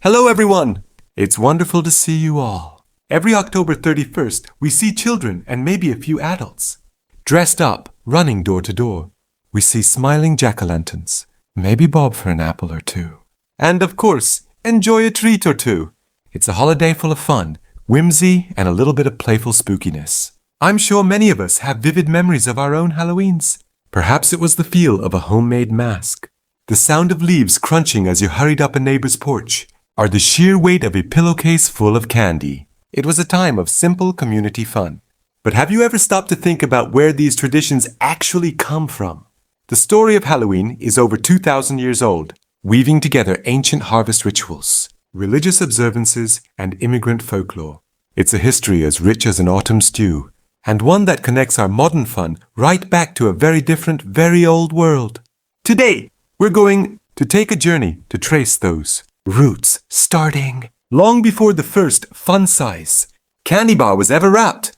Hello everyone! It's wonderful to see you all. Every October 31st, we see children and maybe a few adults dressed up, running door to door. We see smiling jack-o'-lanterns, maybe bob for an apple or two. And of course, enjoy a treat or two. It's a holiday full of fun, whimsy, and a little bit of playful spookiness. I'm sure many of us have vivid memories of our own Halloweens. Perhaps it was the feel of a homemade mask, the sound of leaves crunching as you hurried up a neighbor's porch, or the sheer weight of a pillowcase full of candy. It was a time of simple community fun. But have you ever stopped to think about where these traditions actually come from? The story of Halloween is over 2,000 years old, weaving together ancient harvest rituals, religious observances, and immigrant folklore. It's a history as rich as an autumn stew, and one that connects our modern fun right back to a very different, very old world. Today, we're going to take a journey to trace those roots, starting long before the first fun-size candy bar was ever wrapped.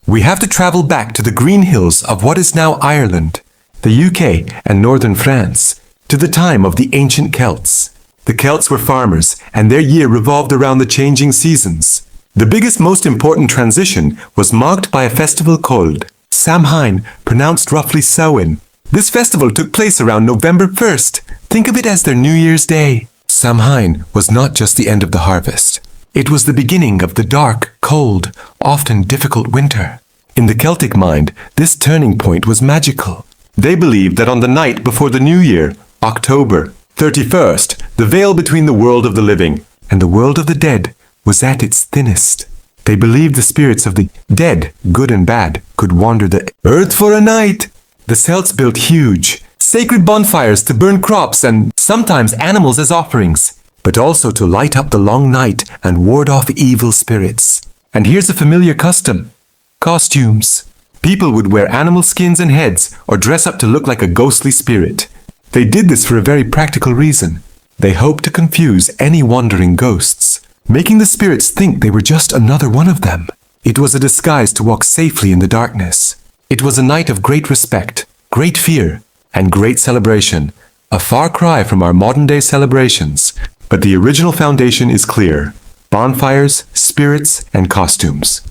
We have to travel back to the green hills of what is now Ireland, the UK, and northern France, to the time of the ancient Celts. The Celts were farmers, and their year revolved around the changing seasons. The biggest, most important transition was marked by a festival called Samhain, pronounced roughly Samhain. This festival took place around November 1st. Think of it as their New Year's Day. Samhain was not just the end of the harvest. It was the beginning of the dark, cold, often difficult winter. In the Celtic mind, this turning point was magical. They believed that on the night before the New Year, October 31st, the veil between the world of the living and the world of the dead was at its thinnest. They believed the spirits of the dead, good and bad, could wander the earth for a night. The Celts built huge, sacred bonfires to burn crops and sometimes animals as offerings, but also to light up the long night and ward off evil spirits. And here's a familiar custom: costumes. People would wear animal skins and heads or dress up to look like a ghostly spirit. They did this for a very practical reason. They hoped to confuse any wandering ghosts, making the spirits think they were just another one of them. It was a disguise to walk safely in the darkness. It was a night of great respect, great fear, and great celebration, a far cry from our modern-day celebrations. But the original foundation is clear: bonfires, spirits, and costumes.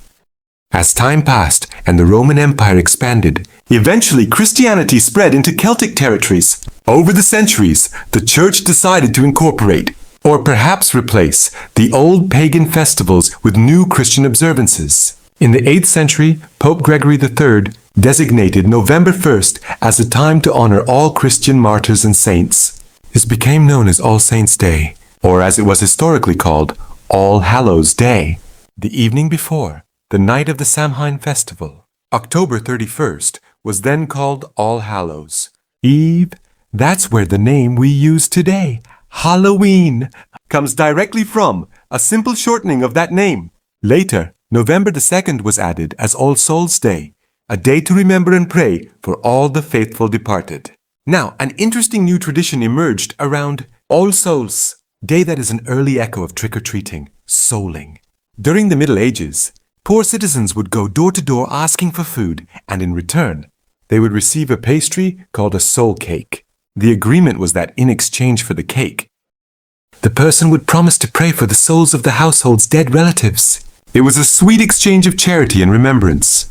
As time passed and the Roman Empire expanded, eventually Christianity spread into Celtic territories. Over the centuries, the Church decided to incorporate, or perhaps replace, the old pagan festivals with new Christian observances. In the 8th century, Pope Gregory III designated November 1st as a time to honor all Christian martyrs and saints. This became known as All Saints' Day, or as it was historically called, All Hallows' Day. The evening before, the night of the Samhain festival, October 31st, was then called All Hallows Eve. That's where the name we use today, Halloween, comes directly from, a simple shortening of that name. Later, November the 2nd was added as All Souls' Day, a day to remember and pray for all the faithful departed. Now, an interesting new tradition emerged around All Souls' Day that is an early echo of trick-or-treating, souling. During the Middle Ages, poor citizens would go door to door asking for food, and in return, they would receive a pastry called a soul cake. The agreement was that in exchange for the cake, the person would promise to pray for the souls of the household's dead relatives. It was a sweet exchange of charity and remembrance.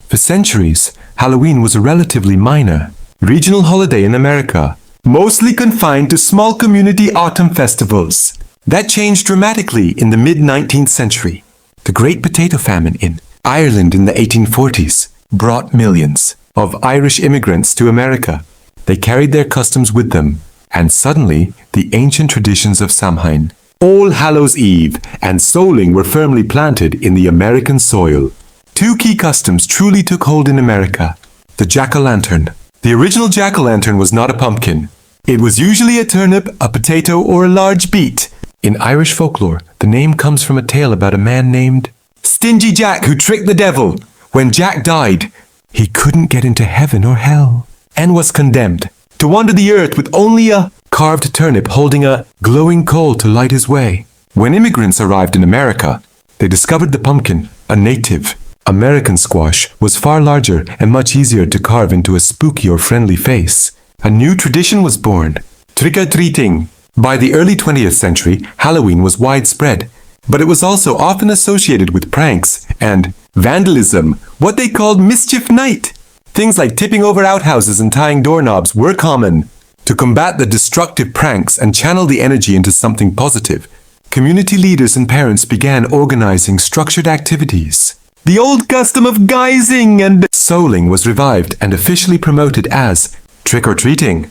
For centuries, Halloween was a relatively minor, regional holiday in America, mostly confined to small community autumn festivals. That changed dramatically in the mid-19th century. The Great Potato Famine in Ireland in the 1840s brought millions of Irish immigrants to America. They carried their customs with them, and suddenly the ancient traditions of Samhain, All Hallows Eve, and souling were firmly planted in the American soil. Two key customs truly took hold in America: the jack-o'-lantern. The original jack-o'-lantern was not a pumpkin. It was usually a turnip, a potato, or a large beet. In Irish folklore, the name comes from a tale about a man named Stingy Jack who tricked the devil. When Jack died, he couldn't get into heaven or hell, and was condemned to wander the earth with only a carved turnip holding a glowing coal to light his way. When immigrants arrived in America, they discovered the pumpkin, a native American squash, was far larger and much easier to carve into a spooky or friendly face. A new tradition was born: trick-or-treating. By the early 20th century, Halloween was widespread, but it was also often associated with pranks and vandalism, what they called mischief night. Things like tipping over outhouses and tying doorknobs were common. To combat the destructive pranks and channel the energy into something positive, community leaders and parents began organizing structured activities. The old custom of guising and souling was revived and officially promoted as trick-or-treating.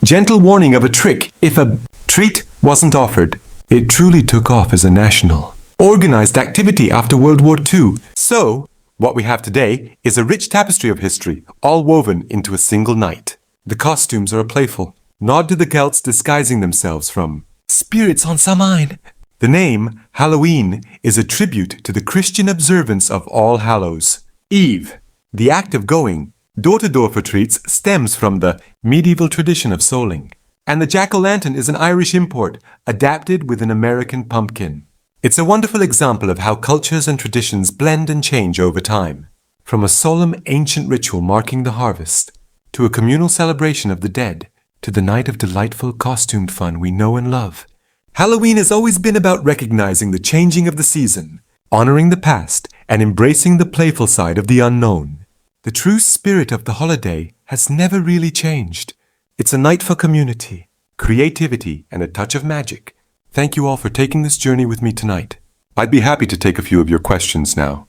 Gentle warning of a trick if a treat wasn't offered. It truly took off as a national, organized activity after World War II. So, what we have today is a rich tapestry of history, all woven into a single night. The costumes are a playful nod to the Celts disguising themselves from spirits on Samhain. The name Halloween is a tribute to the Christian observance of All Hallows Eve. The act of going door-to-door for treats stems from the medieval tradition of souling. And the jack-o'-lantern is an Irish import, adapted with an American pumpkin. It's a wonderful example of how cultures and traditions blend and change over time. From a solemn ancient ritual marking the harvest, to a communal celebration of the dead, to the night of delightful costumed fun we know and love. Halloween has always been about recognizing the changing of the season, honoring the past, and embracing the playful side of the unknown. The true spirit of the holiday has never really changed. It's a night for community, creativity, and a touch of magic. Thank you all for taking this journey with me tonight. I'd be happy to take a few of your questions now.